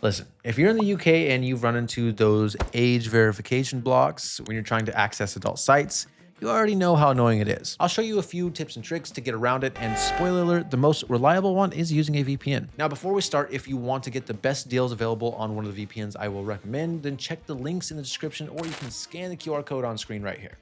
Listen, if you're in the UK and you've run into those age verification blocks when you're trying to access adult sites, you already know how annoying it is. I'll show you a few tips and tricks to get around it, and spoiler alert, the most reliable one is using a VPN. Now, before we start, if you want to get the best deals available on one of the VPNs I will recommend, then check the links in the description, or you can scan the QR code on screen right here.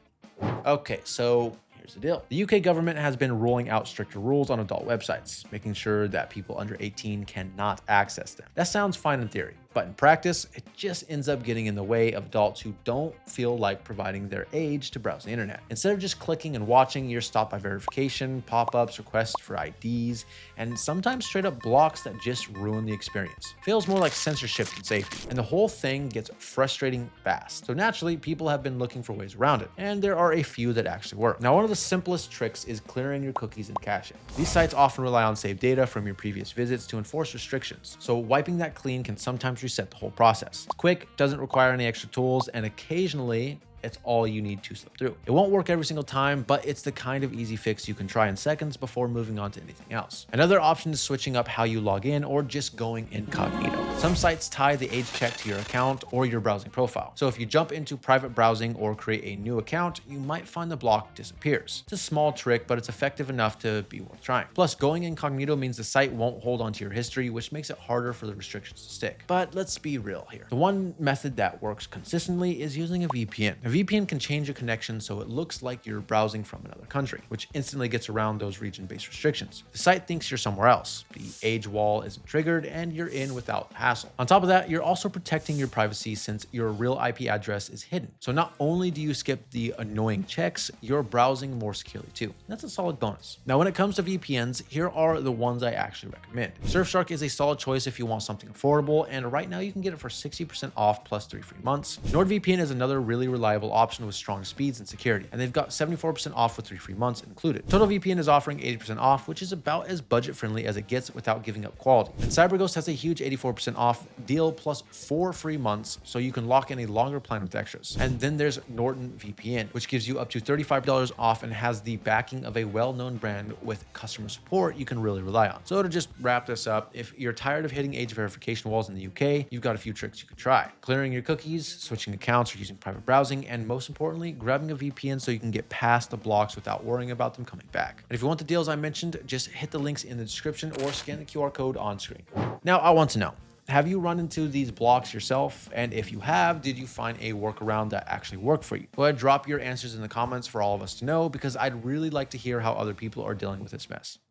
Okay, so here's the deal. The UK government has been rolling out stricter rules on adult websites, making sure that people under 18 cannot access them. That sounds fine in theory, but in practice, it just ends up getting in the way of adults who don't feel like providing their age to browse the internet. Instead of just clicking and watching, you're stopped by verification, pop-ups, requests for IDs, and sometimes straight up blocks that just ruin the experience. Feels more like censorship than safety, and the whole thing gets frustrating fast. So naturally, people have been looking for ways around it, and there are a few that actually work. Now, one of the simplest tricks is clearing your cookies and caching. These sites often rely on saved data from your previous visits to enforce restrictions, so wiping that clean can sometimes reset the whole process. It's quick, doesn't require any extra tools, and occasionally it's all you need to slip through. It won't work every single time, but it's the kind of easy fix you can try in seconds before moving on to anything else. Another option is switching up how you log in or just going incognito. Some sites tie the age check to your account or your browsing profile. So if you jump into private browsing or create a new account, you might find the block disappears. It's a small trick, but it's effective enough to be worth trying. Plus, going incognito means the site won't hold onto your history, which makes it harder for the restrictions to stick. But let's be real here. The one method that works consistently is using a VPN. A VPN can change your connection so it looks like you're browsing from another country, which instantly gets around those region-based restrictions. The site thinks you're somewhere else, the age wall isn't triggered, and you're in without hassle. On top of that, you're also protecting your privacy since your real IP address is hidden. So not only do you skip the annoying checks, you're browsing more securely too. That's a solid bonus. Now, when it comes to VPNs, here are the ones I actually recommend. Surfshark is a solid choice if you want something affordable, and right now you can get it for 60% off plus 3 free months. NordVPN is another really reliable option with strong speeds and security, and they've got 74% off with 3 free months included. TotalVPN is offering 80% off, which is about as budget-friendly as it gets without giving up quality. And CyberGhost has a huge 84% off deal plus 4 free months, so you can lock in a longer plan with extras. And then there's NortonVPN, which gives you up to $35 off and has the backing of a well-known brand with customer support you can really rely on. So to just wrap this up, if you're tired of hitting age verification walls in the UK, you've got a few tricks you could try. Clearing your cookies, switching accounts or using private browsing, and most importantly, grabbing a VPN so you can get past the blocks without worrying about them coming back. And if you want the deals I mentioned, just hit the links in the description or scan the QR code on screen. Now, I want to know, have you run into these blocks yourself? And if you have, did you find a workaround that actually worked for you? Go ahead, drop your answers in the comments for all of us to know, because I'd really like to hear how other people are dealing with this mess.